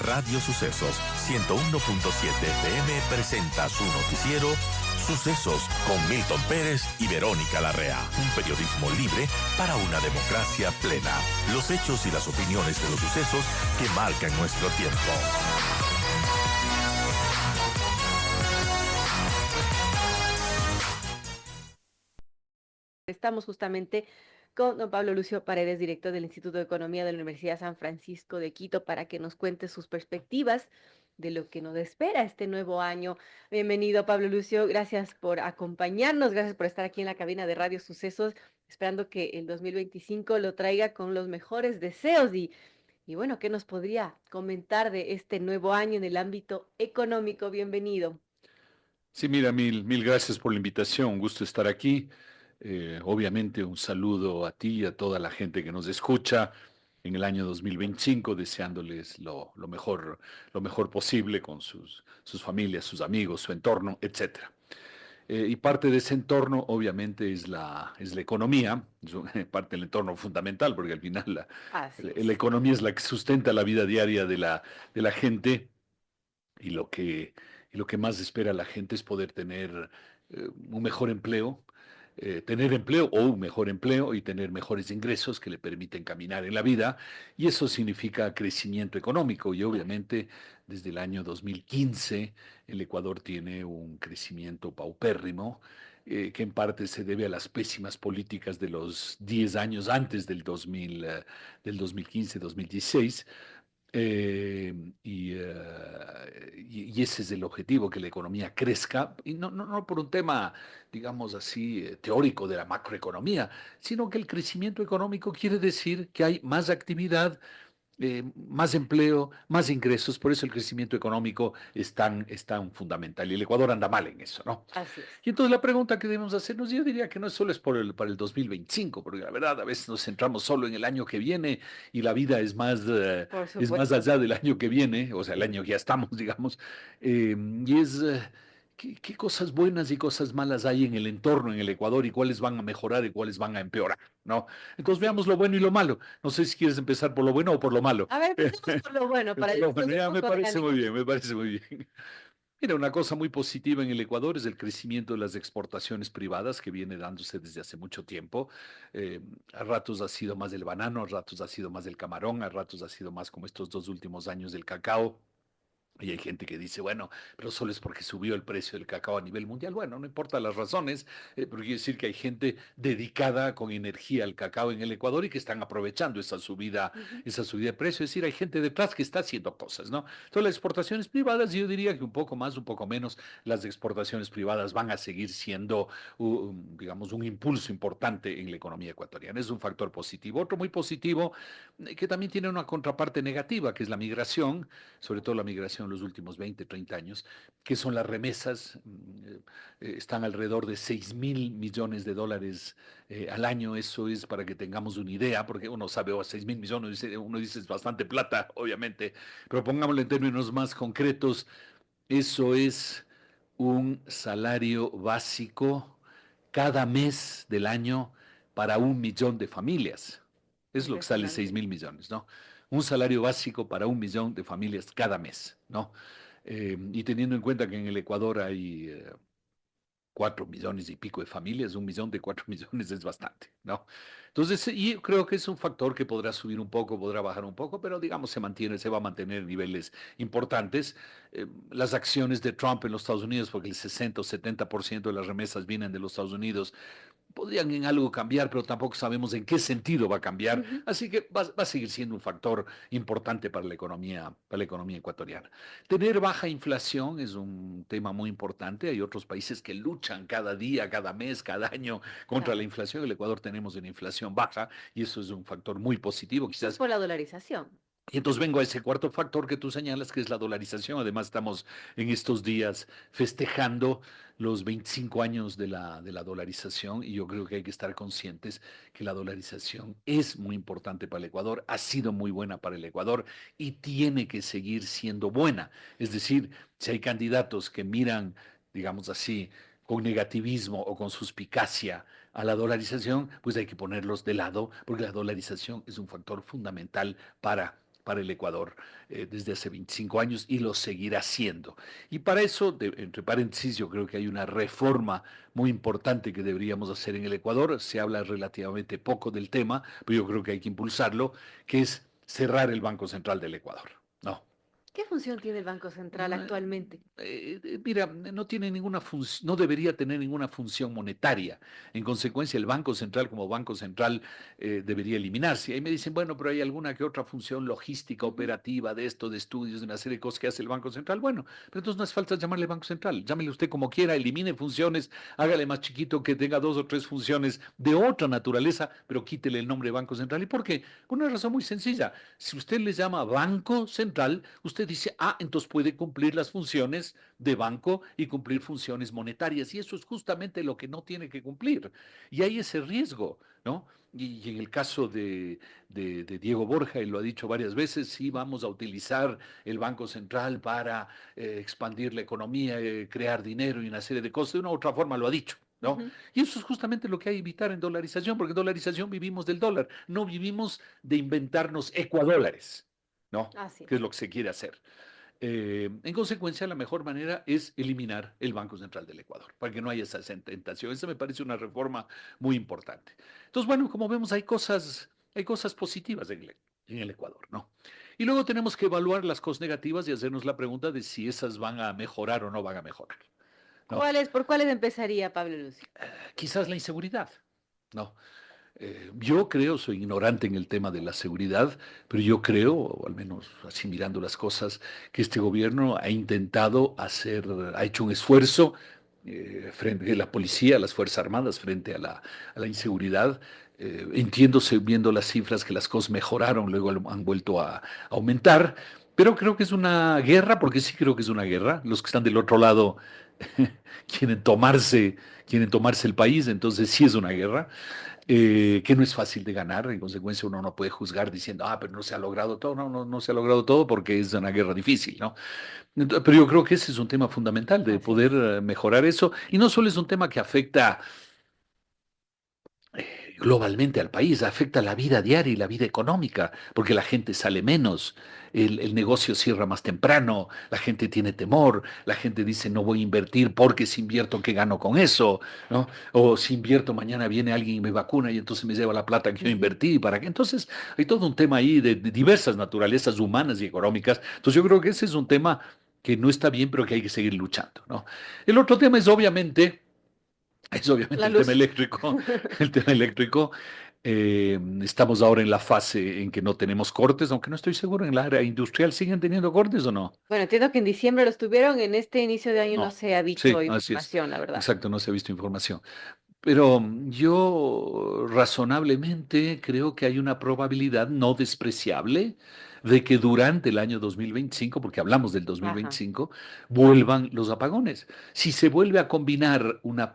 Radio Sucesos 101.7 FM presenta su noticiero Sucesos con Milton Pérez y Verónica Larrea. Un periodismo libre para una democracia plena. Los hechos y las opiniones de los sucesos que marcan nuestro tiempo. Estamos justamente con don Pablo Lucio Paredes, director del Instituto de Economía de la Universidad San Francisco de Quito, para que nos cuente sus perspectivas de lo que nos espera este nuevo año. Bienvenido, Pablo Lucio. Gracias por acompañarnos, gracias por estar aquí en la cabina de Radio Sucesos, esperando que el 2025 lo traiga con los mejores deseos y bueno, ¿qué nos podría comentar de este nuevo año en el ámbito económico? Bienvenido. Sí, mira, mil gracias por la invitación, un gusto estar aquí. Obviamente un saludo a ti y a toda la gente que nos escucha en el año 2025, deseándoles lo mejor posible con sus familias, sus amigos, su entorno, etcétera. Y parte de ese entorno, obviamente, es la economía, parte del entorno fundamental, porque al final Así la es. economía es la que sustenta la vida diaria de la gente y lo que más espera la gente es poder tener un mejor empleo, tener empleo o un mejor empleo y tener mejores ingresos que le permiten caminar en la vida. Y eso significa crecimiento económico. Y obviamente desde el año 2015 el Ecuador tiene un crecimiento paupérrimo. Que en parte se debe a las pésimas políticas de los 10 años antes del 2015-2016, y ese es el objetivo, que la economía crezca, y no por un tema, digamos así, teórico de la macroeconomía, sino que el crecimiento económico quiere decir que hay más actividad, más empleo, más ingresos. Por eso el crecimiento económico es tan fundamental. Y el Ecuador anda mal en eso, ¿no? Así es. Y entonces la pregunta que debemos hacernos, yo diría que no solo es para el 2025, porque la verdad a veces nos centramos solo en el año que viene y la vida Por es más supuesto. allá del año que viene, o sea, el año que ya estamos, digamos. Y es qué cosas buenas y cosas malas hay en el entorno, en el Ecuador, y cuáles van a mejorar y cuáles van a empeorar, ¿no? Entonces Así veamos es. lo bueno y lo malo. No sé si quieres empezar por lo bueno o por lo malo. A ver, empecemos por lo bueno, para Por lo bueno, subir un ya me poco de parece muy ánimo. bien, me parece muy bien. Mira, una cosa muy positiva en el Ecuador es el crecimiento de las exportaciones privadas, que viene dándose desde hace mucho tiempo. Eh, a ratos ha sido más del banano, a ratos ha sido más del camarón, a ratos ha sido más, como estos 2 últimos años, del cacao. Y hay gente que dice, bueno, pero solo es porque subió el precio del cacao a nivel mundial. Bueno, no importa las razones, pero quiere decir que hay gente dedicada con energía al cacao en el Ecuador y que están aprovechando Ujú. esa subida de precio. Es decir, hay gente detrás que está haciendo cosas, ¿no? Entonces, las exportaciones privadas, yo diría que un poco más, un poco menos, las exportaciones privadas van a seguir siendo, digamos, un impulso importante en la economía ecuatoriana. Es un factor positivo. Otro muy positivo, que también tiene una contraparte negativa, que es la migración, sobre todo la migración en los últimos 20, 30 años, que son las remesas. Están alrededor de 6.000 millones de dólares al año. Eso es para que tengamos una idea, porque uno sabe, 6.000 millones, uno dice es bastante plata, obviamente, pero pongámoslo en términos más concretos, eso es un salario básico cada mes del año para 1 millón de familias. Es lo que sale seis Impresionante. mil millones, ¿no? Un salario básico para 1 millón de familias cada mes, ¿no? Y teniendo en cuenta que en el Ecuador hay 4 millones y pico de familias, 1 millón de 4 millones es bastante, ¿no? Entonces, y creo que es un factor que podrá subir un poco, podrá bajar un poco, pero digamos se va a mantener en niveles importantes. Las acciones de Trump en los Estados Unidos, porque el 60 o 70% de las remesas vienen de los Estados Unidos, podrían en algo cambiar, pero tampoco sabemos en qué sentido va a cambiar. Ujú. Así que va a seguir siendo un factor importante para la economía ecuatoriana. Tener baja inflación es un tema muy importante. Hay otros países que luchan cada día, cada mes, cada año contra la Claro. inflación. En el Ecuador tenemos una inflación baja y eso es un factor muy positivo. Eso es Quizás por la dolarización. y entonces vengo a ese cuarto factor que tú señalas, que es la dolarización. Además, estamos en estos días festejando los 25 años de la dolarización, y yo creo que hay que estar conscientes que la dolarización es muy importante para el Ecuador, ha sido muy buena para el Ecuador y tiene que seguir siendo buena. Es decir, si hay candidatos que miran, digamos así, con negativismo o con suspicacia a la dolarización, pues hay que ponerlos de lado, porque la dolarización es un factor fundamental para para el Ecuador desde hace 25 años y lo seguirá siendo. Y para eso, entre paréntesis, yo creo que hay una reforma muy importante que deberíamos hacer en el Ecuador. Se habla relativamente poco del tema, pero yo creo que hay que impulsarlo, que es cerrar el Banco Central del Ecuador. No. ¿Qué función tiene el Banco Central actualmente? Mira, no tiene ninguna función, no debería tener ninguna función monetaria. En consecuencia, el Banco Central como Banco Central debería eliminarse. Ahí me dicen, bueno, pero hay alguna que otra función logística, operativa, de esto, de estudios, de una serie de cosas que hace el Banco Central. Bueno, pero entonces no es falta llamarle Banco Central. Llámele usted como quiera, elimine funciones, hágale más chiquito, que tenga 2 o 3 funciones de otra naturaleza, pero quítele el nombre Banco Central. ¿Y por qué? Por una razón muy sencilla. Si usted le llama Banco Central, usted dice, ah, entonces puede cumplir las funciones de banco y cumplir funciones monetarias. Y eso es justamente lo que no tiene que cumplir. Y hay ese riesgo, ¿no? Y en el caso de Diego Borja, él lo ha dicho varias veces, sí vamos a utilizar el Banco Central para expandir la economía, crear dinero y una serie de cosas. De una u otra forma lo ha dicho. ¿No? Ujú. Y eso es justamente lo que hay que evitar en dolarización, porque en dolarización vivimos del dólar, no vivimos de inventarnos ecuadólares, ¿no? Así Que es. es lo que se quiere hacer. En consecuencia, la mejor manera es eliminar el Banco Central del Ecuador, para que no haya esa tentación. Esa me parece una reforma muy importante. Entonces, bueno, como vemos, hay cosas positivas en el Ecuador, ¿no? Y luego tenemos que evaluar las cosas negativas y hacernos la pregunta de si esas van a mejorar o no van a mejorar, ¿no? ¿Por cuáles empezaría, Pablo Lucio? Quizás la inseguridad, ¿no? Yo creo, soy ignorante en el tema de la seguridad, pero yo creo, o al menos así mirando las cosas, que este gobierno ha intentado ha hecho un esfuerzo frente a la policía, a las Fuerzas Armadas, frente a la inseguridad. Entiendo, viendo las cifras, que las cosas mejoraron, luego han vuelto a aumentar, pero creo que es una guerra, porque sí creo que es una guerra. Los que están del otro lado quieren tomarse, quieren tomarse el país, entonces sí es una guerra que no es fácil de ganar. En consecuencia, uno no puede juzgar diciendo, ah, pero no se ha logrado todo. No, no, no se ha logrado todo porque es una guerra difícil, ¿no? Pero yo creo que ese es un tema fundamental de Así poder es. mejorar eso. Y no solo es un tema que afecta globalmente al país, afecta la vida diaria y la vida económica, porque la gente sale menos, el negocio cierra más temprano, la gente tiene temor, la gente dice no voy a invertir porque si invierto, ¿qué gano con eso? ¿No? O si invierto, mañana viene alguien y me vacuna y entonces me lleva la plata que yo Ujú. invertí, ¿para qué? Entonces hay todo un tema ahí de diversas naturalezas humanas y económicas. Entonces yo creo que ese es un tema que no está bien, pero que hay que seguir luchando, ¿no? El otro tema es obviamente La el tema luz. eléctrico. El tema eléctrico. Estamos ahora en la fase en que no tenemos cortes, aunque no estoy seguro en la área industrial. ¿Siguen teniendo cortes o no? Bueno, entiendo que en diciembre los tuvieron, en este inicio de año no No. se ha Sí, dicho así es. información, la verdad. Exacto, no se ha visto información. Pero yo razonablemente creo que hay una probabilidad no despreciable de que durante el año 2025, porque hablamos del Ajá, 2025, vuelvan los apagones. Si se vuelve a combinar un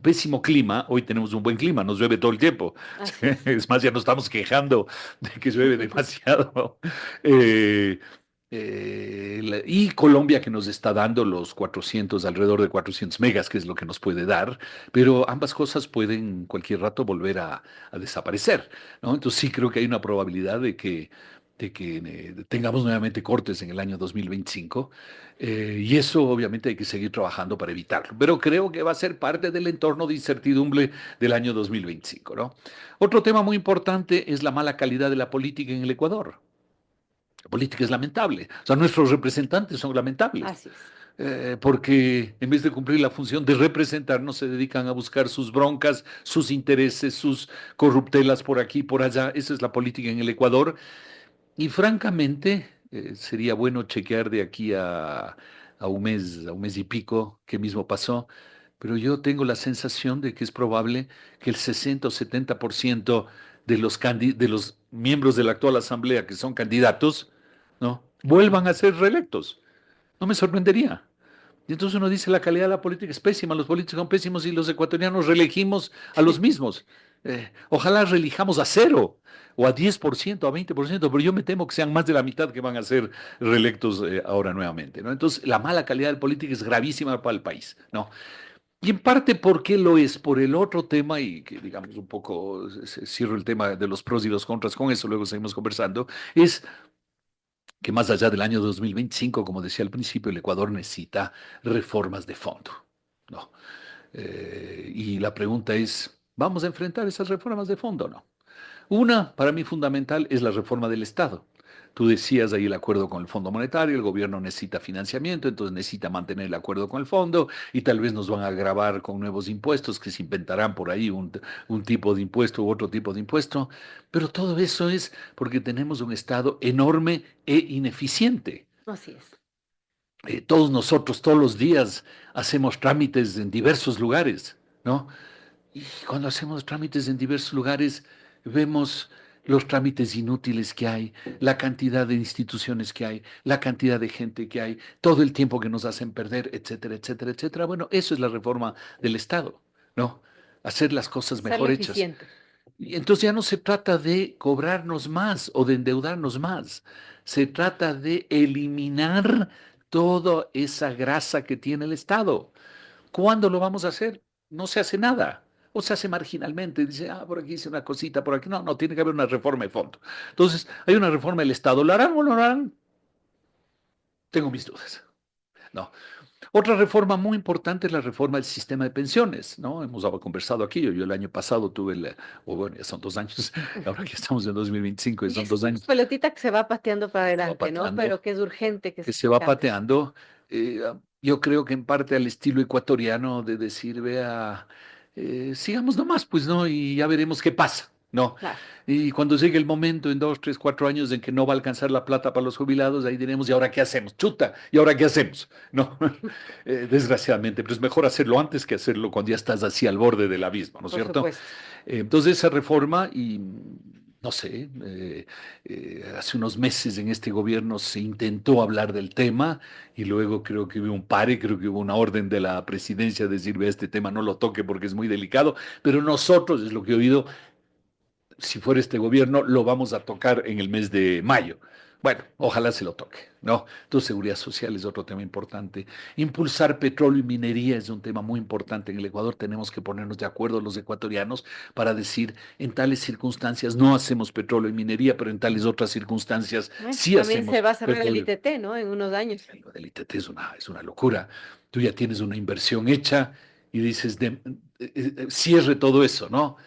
pésimo clima, hoy tenemos un buen clima, nos llueve todo el tiempo. así es. Es más, ya nos estamos quejando de que llueve demasiado. Eh, y Colombia, que nos está dando los 400, alrededor de 400 megas, que es lo que nos puede dar, pero ambas cosas pueden cualquier rato volver a desaparecer, ¿no? Entonces sí creo que hay una probabilidad de que tengamos nuevamente cortes en el año 2025, y eso obviamente hay que seguir trabajando para evitarlo, pero creo que va a ser parte del entorno de incertidumbre del año 2025, ¿no? Otro tema muy importante es la mala calidad de la política en el Ecuador. La política es lamentable, o sea, nuestros representantes son lamentables, Así es. porque en vez de cumplir la función de representarnos, se dedican a buscar sus broncas, sus intereses, sus corruptelas por aquí, por allá. Esa es la política en el Ecuador. Y francamente, sería bueno chequear de aquí a un mes y pico, qué mismo pasó. Pero yo tengo la sensación de que es probable que el 60 o 70% de los miembros de la actual asamblea que son candidatos, ¿no? Vuelvan a ser reelectos. No me sorprendería. Y entonces uno dice, la calidad de la política es pésima, los políticos son pésimos y los ecuatorianos reelegimos a los mismos. Ojalá reelijamos a cero, o a 10%, a 20%, pero yo me temo que sean más de la mitad que van a ser reelectos ahora nuevamente, ¿no? Entonces, la mala calidad de la política es gravísima para el país, ¿no? Y en parte, ¿por qué lo es? Por el otro tema, y que digamos un poco, cierro el tema de los pros y los contras con eso, luego seguimos conversando, es que más allá del año 2025, como decía al principio, el Ecuador necesita reformas de fondo, ¿no? Y la pregunta es, ¿vamos a enfrentar esas reformas de fondo o no? Una, para mí fundamental, es la reforma del Estado. Tú decías ahí el acuerdo con el Fondo Monetario, el gobierno necesita financiamiento, entonces necesita mantener el acuerdo con el fondo y tal vez nos van a gravar con nuevos impuestos que se inventarán por ahí un tipo de impuesto u otro tipo de impuesto, pero todo eso es porque tenemos un Estado enorme e ineficiente. Así es. Todos nosotros, todos los días, hacemos trámites en diversos lugares, ¿no? Y cuando hacemos trámites en diversos lugares, vemos los trámites inútiles que hay, la cantidad de instituciones que hay, la cantidad de gente que hay, todo el tiempo que nos hacen perder, etcétera, etcétera, etcétera. Bueno, eso es la reforma del Estado, ¿no? Hacer las cosas Hacerlo mejor hechas. eficiente. Y entonces ya no se trata de cobrarnos más o de endeudarnos más, se trata de eliminar toda esa grasa que tiene el Estado. ¿Cuándo lo vamos a hacer? No se hace nada. O se hace marginalmente. Dice, por aquí hice una cosita, por aquí. No, no, tiene que haber una reforma de fondo. Entonces, hay una reforma del Estado. ¿Lo harán o no lo harán? Tengo mis dudas. No. Otra reforma muy importante es la reforma del sistema de pensiones, ¿no? Hemos conversado aquí. Yo el año pasado tuve o bueno, ya son 2 años. Ahora que estamos en 2025, ya Y son es dos una años. pelotita que se va pateando para Se va adelante, ¿no? pateando, Pero que es urgente que que se se hagan va cambios. pateando. Yo creo que en parte al estilo ecuatoriano de decir, vea, sigamos nomás, pues, ¿no? Y ya veremos qué pasa, ¿no? Claro. Y cuando llegue el momento en 2, 3, 4 años en que no va a alcanzar la plata para los jubilados, ahí diremos, ¿y ahora qué hacemos? Chuta, ¿y ahora qué hacemos? No, desgraciadamente, pero es mejor hacerlo antes que hacerlo cuando ya estás así al borde del abismo, ¿no es Por cierto? supuesto. Entonces esa reforma y no sé, hace unos meses en este gobierno se intentó hablar del tema y luego creo que hubo un pare, creo que hubo una orden de la presidencia de decir, ve, este tema no lo toque porque es muy delicado, pero nosotros, es lo que he oído, si fuera este gobierno, lo vamos a tocar en el mes de mayo. Bueno, ojalá se lo toque, ¿no? Entonces, seguridad social es otro tema importante. Impulsar petróleo y minería es un tema muy importante en el Ecuador. Tenemos que ponernos de acuerdo los ecuatorianos para decir, en tales circunstancias no hacemos petróleo y minería, pero en tales otras circunstancias sí También se hacemos va a cerrar el petróleo. ITT, ¿no? En unos años. Lo del ITT es una locura. Tú ya tienes una inversión hecha y dices, cierre todo eso, ¿no?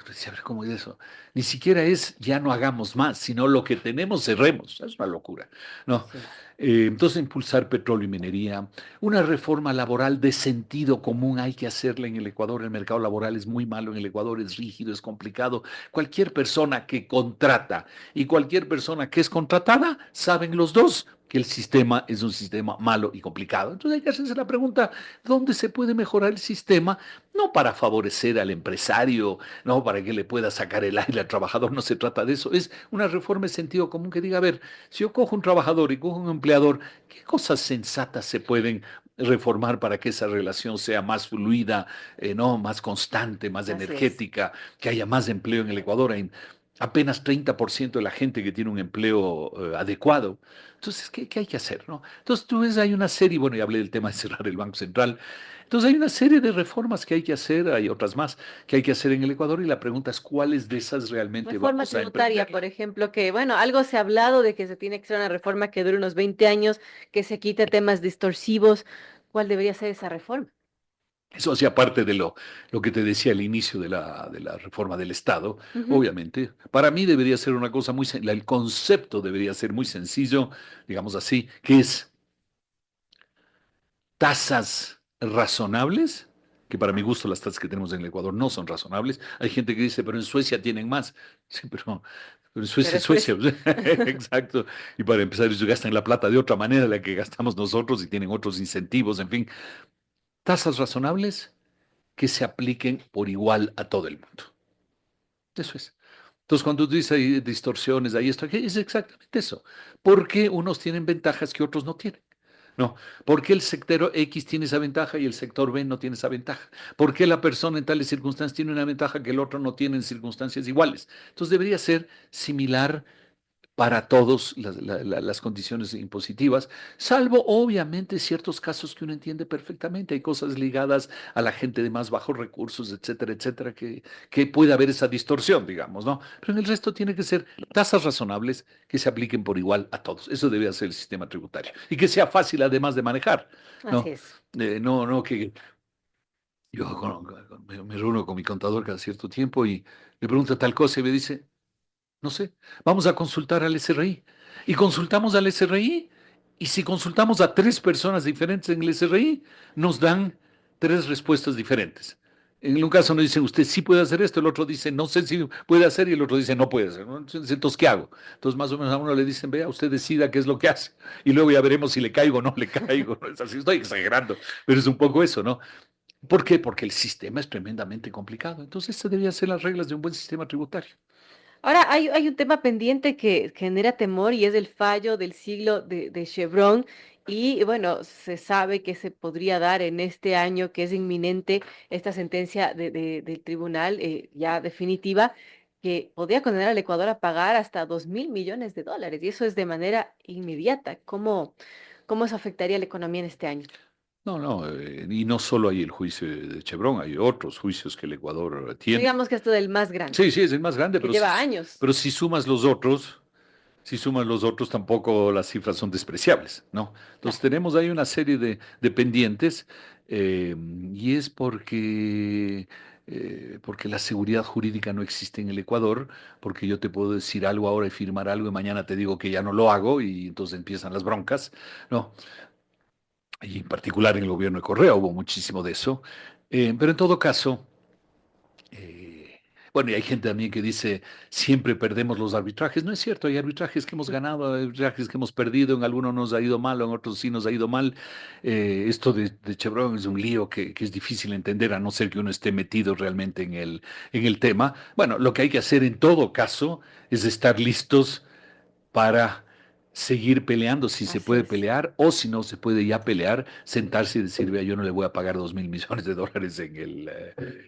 Decía, a ver, ¿cómo es eso? Ni siquiera es ya no hagamos más, sino lo que tenemos cerremos. Es una locura, ¿no? Así es. Entonces, impulsar petróleo y minería. Una reforma laboral de sentido común hay que hacerla en el Ecuador. El mercado laboral es muy malo en el Ecuador, es rígido, es complicado. Cualquier persona que contrata y cualquier persona que es contratada, saben los dos que el sistema es un sistema malo y complicado. Entonces hay que hacerse la pregunta, ¿dónde se puede mejorar el sistema? No para favorecer al empresario, no para que le pueda sacar el aire al trabajador, no se trata de eso. Es una reforma de sentido común que diga, a ver, si yo cojo un trabajador y cojo un empleador, ¿qué cosas sensatas se pueden reformar para que esa relación sea más fluida, no, más constante, más Así es. energética, que haya más empleo en el Ecuador? Hay apenas 30% de la gente que tiene un empleo adecuado. Entonces, ¿qué hay que hacer, no? Entonces, tú ves, hay una serie, bueno, ya hablé del tema de cerrar el Banco Central. Entonces, hay una serie de reformas que hay que hacer, hay otras más que hay que hacer en el Ecuador y la pregunta es, ¿cuáles de esas realmente Reforma vamos a tributaria, emprender? por ejemplo, que, bueno, algo se ha hablado de que se tiene que hacer una reforma que dure unos 20 años, que se quite temas distorsivos. ¿Cuál debería ser esa reforma? Eso hacía parte de lo que te decía al inicio de la reforma del Estado, Ujú. obviamente. Para mí debería ser una cosa el concepto debería ser muy sencillo, digamos así, que es tasas razonables, que para mi gusto las tasas que tenemos en el Ecuador no son razonables. Hay gente que dice, pero en Suecia tienen más. Sí, pero en Suecia Pero es es Suecia. Suecia. Exacto. Y para empezar, ellos gastan la plata de otra manera de la que gastamos nosotros y tienen otros incentivos, en fin. Tasas razonables que se apliquen por igual a todo el mundo. Eso es. Entonces, cuando tú dices ahí distorsiones, ahí esto, aquí, es exactamente eso. ¿Por qué unos tienen ventajas que otros no tienen? No. ¿Por qué el sector X tiene esa ventaja y el sector B no tiene esa ventaja? ¿Por qué la persona en tales circunstancias tiene una ventaja que el otro no tiene en circunstancias iguales? Entonces, debería ser similar para todos las condiciones impositivas, salvo obviamente ciertos casos que uno entiende perfectamente. Hay cosas ligadas a la gente de más bajos recursos, etcétera, etcétera, que puede haber esa distorsión, digamos, ¿no? Pero en el resto tiene que ser tasas razonables que se apliquen por igual a todos. Eso debe ser el sistema tributario. Y que sea fácil además de manejar, Así ¿no? es. No que yo me reúno con mi contador cada cierto tiempo y le pregunto tal cosa y me dice, no sé, vamos a consultar al SRI. Y consultamos al SRI, y si consultamos a tres personas diferentes en el SRI, nos dan tres respuestas diferentes. En un caso nos dicen, usted sí puede hacer esto, el otro dice, no sé si puede hacer, y el otro dice, no puede hacer, ¿no? Entonces, ¿qué hago? Entonces, más o menos a uno le dicen, vea, usted decida qué es lo que hace, y luego ya veremos si le caigo o no le caigo. ¿No? Es así, estoy exagerando, pero es un poco eso, ¿no? ¿Por qué? Porque el sistema es tremendamente complicado. Entonces, estas deberían ser las reglas de un buen sistema tributario. Ahora, hay un tema pendiente que genera temor y es el fallo del siglo de Chevron. Y bueno, se sabe que se podría dar en este año, que es inminente esta sentencia del tribunal ya definitiva, que podría condenar al Ecuador a pagar hasta 2.000 millones de dólares. Y eso es de manera inmediata. ¿Cómo eso afectaría a la economía en este año? No, y no solo hay el juicio de Chevron, hay otros juicios que el Ecuador tiene. Digamos que esto del más grande, Sí, es el más grande, que lleva años. pero si sumas los otros, tampoco las cifras son despreciables, ¿no? Entonces Claro, tenemos ahí una serie de pendientes, eh, y es porque la seguridad jurídica no existe en el Ecuador, porque yo te puedo decir algo ahora y firmar algo y mañana te digo que ya no lo hago y entonces empiezan las broncas, ¿no? Y en particular en el gobierno de Correa hubo muchísimo de eso. Pero en todo caso, eh, bueno, y hay gente también que dice, siempre perdemos los arbitrajes. No es cierto, hay arbitrajes que hemos ganado, hay arbitrajes que hemos perdido, en algunos nos ha ido mal, en otros sí nos ha ido mal. Esto de Chevron es un lío que es difícil entender, a no ser que uno esté metido realmente en el tema. Bueno, lo que hay que hacer en todo caso es estar listos para seguir peleando si se así puede es. pelear o si no se puede ya pelear, sentarse y decir, vea, yo no le voy a pagar 2.000 millones de dólares en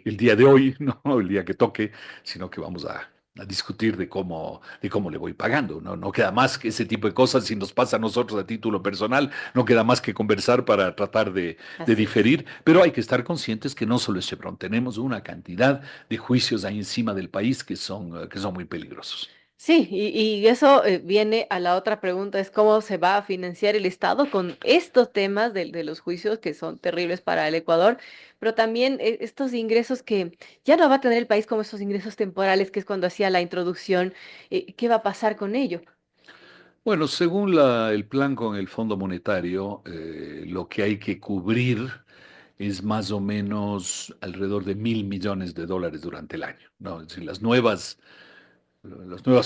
el día de hoy, no el día que toque, sino que vamos a discutir de cómo le voy pagando. No queda más que ese tipo de cosas, si nos pasa a nosotros a título personal, no queda más que conversar para tratar de Así es. diferir, pero hay que estar conscientes que no solo es Chevron, tenemos una cantidad de juicios ahí encima del país que son muy peligrosos. Sí, y eso viene a la otra pregunta, es cómo se va a financiar el Estado con estos temas de los juicios que son terribles para el Ecuador, pero también estos ingresos que ya no va a tener el país como estos ingresos temporales, que es cuando hacía la introducción, ¿qué va a pasar con ello? Bueno, según el plan con el Fondo Monetario, lo que hay que cubrir es más o menos alrededor de 1.000 millones de dólares durante el año, ¿no? Es decir, las nuevas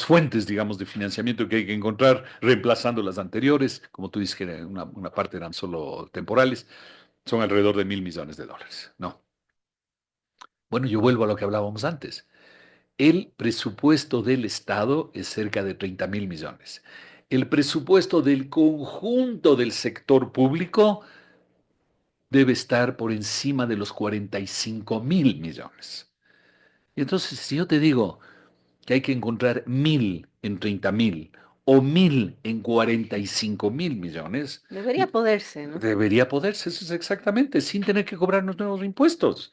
fuentes, digamos, de financiamiento que hay que encontrar, reemplazando las anteriores, como tú dices que una parte eran solo temporales, son alrededor de 1.000 millones de dólares, ¿no? Bueno, yo vuelvo a lo que hablábamos antes. El presupuesto del Estado es cerca de 30.000 millones. El presupuesto del conjunto del sector público debe estar por encima de los 45.000 millones. Y entonces, si yo te digo que hay que encontrar 1.000 en 30.000 o 1.000 en 45.000 millones, Debería poderse, ¿no? debería poderse, eso es exactamente, sin tener que cobrarnos nuevos impuestos.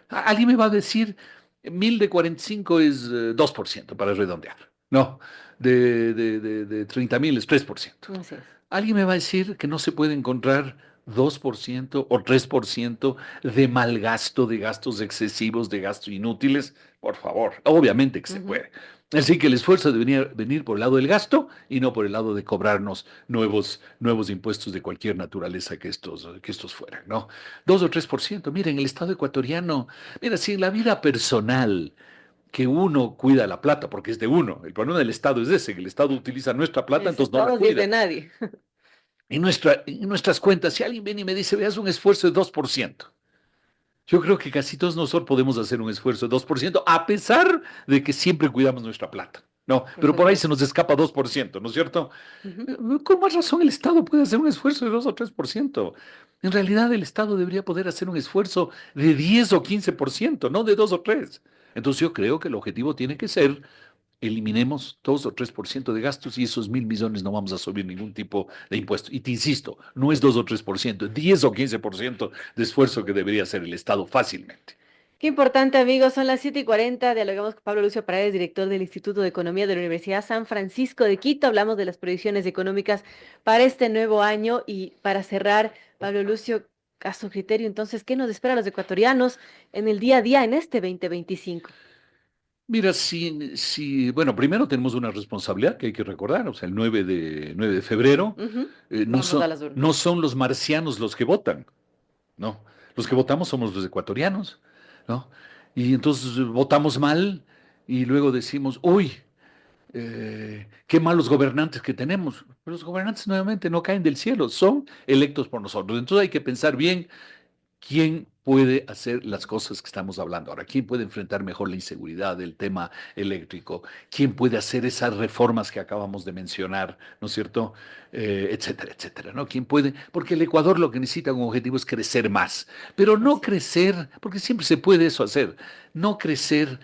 Alguien me va a decir, 1.000 de 45 es 2%, para redondear. No, de 30.000 es 3%. Así es. Alguien me va a decir que no se puede encontrar 2% o 3% de mal gasto, de gastos excesivos, de gastos inútiles. Por favor, obviamente que se Ujú. puede. Así que el esfuerzo debería venir por el lado del gasto y no por el lado de cobrarnos nuevos impuestos de cualquier naturaleza que estos fueran, ¿no? 2 o 3%. Miren, el Estado ecuatoriano, mira, si en la vida personal que uno cuida la plata, porque es de uno, el problema del Estado es ese, que el Estado utiliza nuestra plata, Ese entonces no la Estado sí es de cuida. nadie. En nuestras cuentas, si alguien viene y me dice, veas un esfuerzo de 2%, yo creo que casi todos nosotros podemos hacer un esfuerzo de 2%, a pesar de que siempre cuidamos nuestra plata. No, pero por ahí se nos Efectivamente. escapa 2%, ¿no es cierto? Ujú. Con más razón el Estado puede hacer un esfuerzo de 2 o 3%. En realidad el Estado debería poder hacer un esfuerzo de 10 o 15%, no de 2 o 3. Entonces yo creo que el objetivo tiene que ser eliminemos 2 o 3% de gastos y esos 1.000 millones no vamos a subir ningún tipo de impuesto. Y te insisto, no es 2 o 3%, es 10 o 15% de esfuerzo que debería hacer el Estado fácilmente. Qué importante, amigos. Son las 7:40. Dialogamos con Pablo Lucio Paredes, director del Instituto de Economía de la Universidad San Francisco de Quito. Hablamos de las proyecciones económicas para este nuevo año. Y para cerrar, Pablo Lucio, a su criterio, entonces, ¿qué nos espera a los ecuatorianos en el día a día en este 2025? Mira, bueno, primero tenemos una responsabilidad que hay que recordar, o sea, el 9 de febrero, Ujú. no Vamos a son, las urnas. no son los marcianos los que votan, ¿no? Los que votamos somos los ecuatorianos, ¿no? Y entonces votamos mal y luego decimos, uy, qué malos gobernantes que tenemos. Pero los gobernantes nuevamente no caen del cielo, son electos por nosotros. Entonces hay que pensar bien quién puede hacer las cosas que estamos hablando ahora, quién puede enfrentar mejor la inseguridad, el tema eléctrico, quién puede hacer esas reformas que acabamos de mencionar, ¿no es cierto? Etcétera, etcétera, ¿no? ¿Quién puede? Porque el Ecuador lo que necesita como objetivo es crecer más, pero no Así es. crecer, porque siempre se puede eso hacer, no crecer.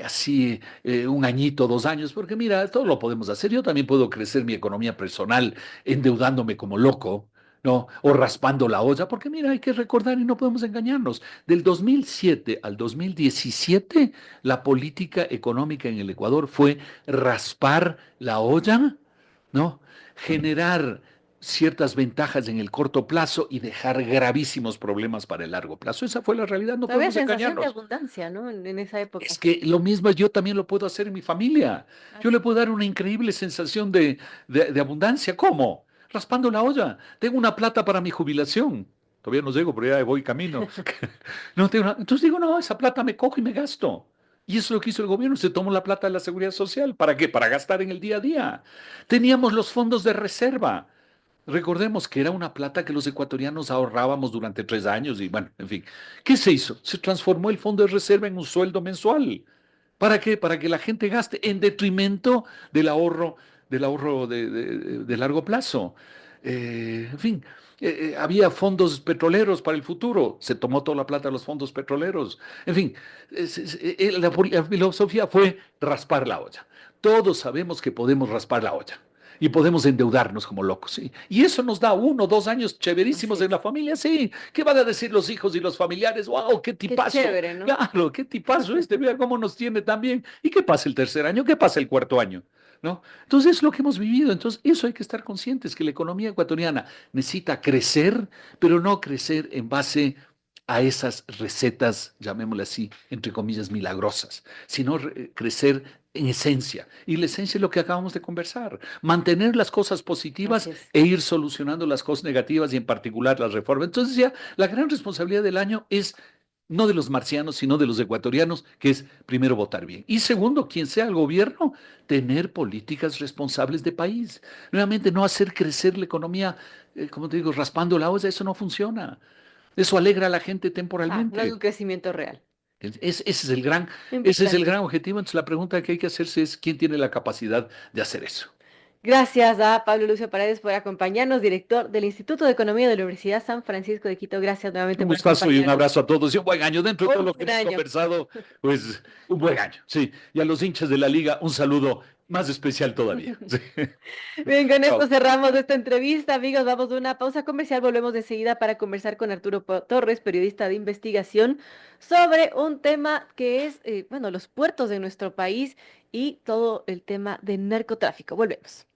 Así 1 añito, 2 años, porque mira, todo lo podemos hacer. Yo también puedo crecer mi economía personal endeudándome como loco, ¿no? O raspando la olla, porque mira, hay que recordar y no podemos engañarnos. Del 2007 al 2017, la política económica en el Ecuador fue raspar la olla, ¿no? Generar ciertas ventajas en el corto plazo y dejar gravísimos problemas para el largo plazo. Esa fue la realidad, no Había podemos sensación de engañarnos. abundancia, ¿no? En esa Es época. que lo mismo yo también lo puedo hacer en mi familia. Yo le Así. puedo dar una increíble sensación de abundancia. ¿Cómo? Raspando la olla. Tengo una plata para mi jubilación. Todavía no llego, pero ya voy camino. No tengo entonces digo, no, esa plata me cojo y me gasto. Y eso es lo que hizo el gobierno. Se tomó la plata de la seguridad social. ¿Para qué? Para gastar en el día a día. Teníamos los fondos de reserva. Recordemos que era una plata que los ecuatorianos ahorrábamos durante 3 años y bueno, en fin. ¿Qué se hizo? Se transformó el fondo de reserva en un sueldo mensual. ¿Para qué? Para que la gente gaste en detrimento del ahorro de largo plazo. En fin, había fondos petroleros para el futuro. Se tomó toda la plata de los fondos petroleros. En fin, la filosofía fue raspar la olla. Todos sabemos que podemos raspar la olla y podemos endeudarnos como locos, ¿sí? Y eso nos da 1 o 2 años Así chéverísimos en es. la familia, sí. ¿Qué van a decir los hijos y los familiares? ¡Wow, qué Qué tipazo! chévere, ¿no? Claro, qué tipazo este, vea cómo nos tiene también. ¿Y qué pasa el tercer año? ¿Qué pasa el cuarto año? ¿No? Entonces es lo que hemos vivido. Entonces, eso hay que estar conscientes, que la economía ecuatoriana necesita crecer, pero no crecer en base a esas recetas, llamémosle así, entre comillas, milagrosas, sino crecer en esencia. Y la esencia es lo que acabamos de conversar, mantener las cosas Así positivas es. e ir solucionando las cosas negativas y en particular las reformas. Entonces ya la gran responsabilidad del año es no de los marcianos, sino de los ecuatorianos, que es primero votar bien. Y segundo, quien sea el gobierno, tener políticas responsables de país. Nuevamente, no hacer crecer la economía, como te digo, raspando la olla, eso no funciona. Eso alegra a la gente No es un temporalmente. crecimiento real. Ese es el Importante. gran objetivo. Entonces, la pregunta que hay que hacerse es, ¿quién tiene la capacidad de hacer eso? Gracias a Pablo Lucio Paredes por acompañarnos, director del Instituto de Economía de la Universidad San Francisco de Quito. Gracias nuevamente Un por gustazo y un acompañarnos. abrazo a todos y un buen año. Dentro de todo Un lo que buen hemos año. conversado, pues un buen año. Sí. Y a los hinchas de la liga, un saludo más especial todavía. Sí. Bien, con esto Chao. cerramos esta entrevista, amigos. Vamos a una pausa comercial. Volvemos enseguida para conversar con Arturo Torres, periodista de investigación, sobre un tema que es, bueno, los puertos de nuestro país y todo el tema de narcotráfico. Volvemos.